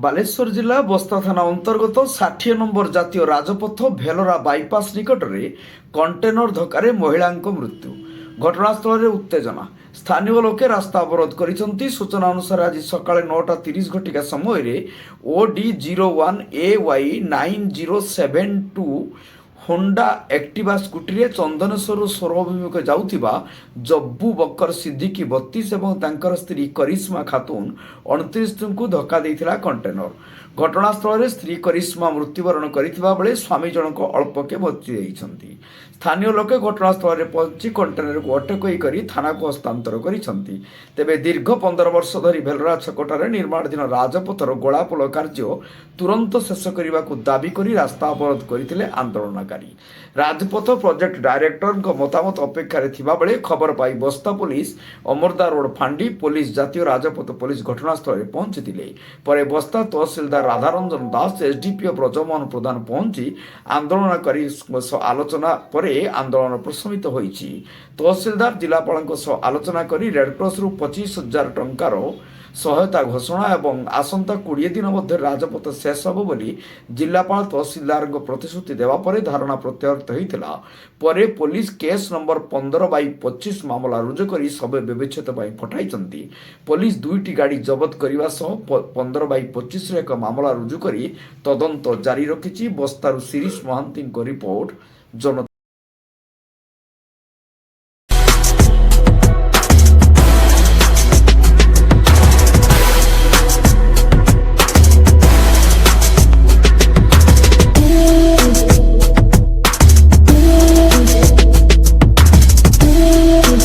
ବାଲେଶ୍ୱର ଜିଲ୍ଲା ବସ୍ତା ଥାନା ଅନ୍ତର୍ଗତ 60 ନମ୍ବର ଜାତୀୟ ରାଜପଥ ଭେଲୋରା ବାଇପାସ୍ ନିକଟରେ କଣ୍ଟେନର ଧକ୍କାରେ ମହିଳାଙ୍କ ମୃତ୍ୟୁ। ଘଟଣାସ୍ଥଳରେ ଉତ୍ତେଜନା। ସ୍ଥାନୀୟ ଲୋକେ ରାସ୍ତା ଅବରୋଧ କରିଛନ୍ତି। ସୂଚନା ଅନୁସାରେ ଆଜି ସକାଳେ 9:30 ଘଟିକା ସମୟରେ OD01AY9072 ହୋଣ୍ଡା ଆକ୍ଟିଭା ସ୍କୁଟିରେ ଚନ୍ଦନେଶ୍ୱରରୁ ସୋର ଅଭିମୁଖେ ଯାଉଥିବା ଜବ୍ବୁ ବକର ସିଦ୍ଦିକି 32 ଏବଂ ତାଙ୍କର ସ୍ତ୍ରୀ କରିଶ୍ମା ଖାତୁନ 29ଙ୍କୁ ଧକ୍କା ଦେଇଥିଲା କଣ୍ଟେନର। ଘଟଣାସ୍ଥଳରେ ସ୍ତ୍ରୀ କରିଶ୍ମା ମୃତ୍ୟୁବରଣ କରିଥିବା ବେଳେ ସ୍ୱାମୀ ଜଣକ ଅଳ୍ପକେ ବଞ୍ଚି ଯାଇଛନ୍ତି। ସ୍ଥାନୀୟ ଲୋକେ ଘଟଣାସ୍ଥଳରେ ପହଞ୍ଚି କଣ୍ଟେନରକୁ ଅଟକାଇ କରି ଥାନାକୁ ହସ୍ତାନ୍ତର କରିଛନ୍ତି। ତେବେ ଦୀର୍ଘ 15 ବର୍ଷ ଧରି ଭେଲୋରା ଛକଠାରେ ନିର୍ମାଣାଧୀନ ରାଜପଥର ଗୋଳାପୋଲ କାର୍ଯ୍ୟ ତୁରନ୍ତ ଶେଷ କରିବାକୁ ଦାବି କରି ରାସ୍ତା ଅବରୋଧ କରିଥିଲେ ଆନ୍ଦୋଳନକାରୀ। ରାଜପଥ ପ୍ରୋଜେକ୍ଟ ଡାଇରେକ୍ଟରଙ୍କ ମତାମତ ଅପେକ୍ଷାରେ ଥିବାବେଳେ ଖବର ପାଇ ବସ୍ତା ପୋଲିସ, ଅମରଦା ରୋଡ ଫାଣ୍ଡି ପୋଲିସ, ଜାତୀୟ ରାଜପଥ ପୋଲିସ ଘଟଣାସ୍ଥଳରେ ପହଞ୍ଚିଥିଲେ। ପରେ ବସ୍ତା ତହସିଲଦାର ରାଧାରଞ୍ଜନ ଦାସ, ଏସଡିପିଓ ବ୍ରଜମୋହନ ପ୍ରଧାନ ପହଞ୍ଚି ଆନ୍ଦୋଳନକାରୀଙ୍କ ସହ ଆଲୋଚନା ପରେ ଆନ୍ଦୋଳନ ପ୍ରଶମିତ ହୋଇଛି। ତହସିଲଦାର ଜିଲ୍ଲାପାଳଙ୍କ ସହ ଆଲୋଚନା କରି ରେଡକ୍ରସରୁ 25,000 ଟଙ୍କାର ସହାୟତା ଘୋଷଣା ଏବଂ ଆସନ୍ତା 20 ଦିନ ମଧ୍ୟରେ ରାଜପଥ ଶେଷ ହେବ ବୋଲି ଜିଲ୍ଲାପାଳ ତହସିଲଦାରଙ୍କ ପ୍ରତିଶ୍ରୁତି ଦେବା ପରେ ଧାରଣା ପ୍ରତ୍ୟାହୃତ ହୋଇଥିଲା। ପରେ ପୋଲିସ କେସ୍ ନମ୍ବର 15/25 ମାମଲା ରୁଜୁ କରି ଶବ ବ୍ୟବଚ୍ଛେଦ ପାଇଁ ପଠାଇଛନ୍ତି। ପୋଲିସ 2ଟି ଗାଡ଼ି ଜବତ କରିବା ସହ 15/25ରେ ଏକ ମାମଲା ରୁଜୁ କରି ତଦନ୍ତ ଜାରି ରଖିଛି। ବସ୍ତାରୁ ଶିରିଷ ମହାନ୍ତିଙ୍କ ରିପୋର୍ଟ, ଜନତା।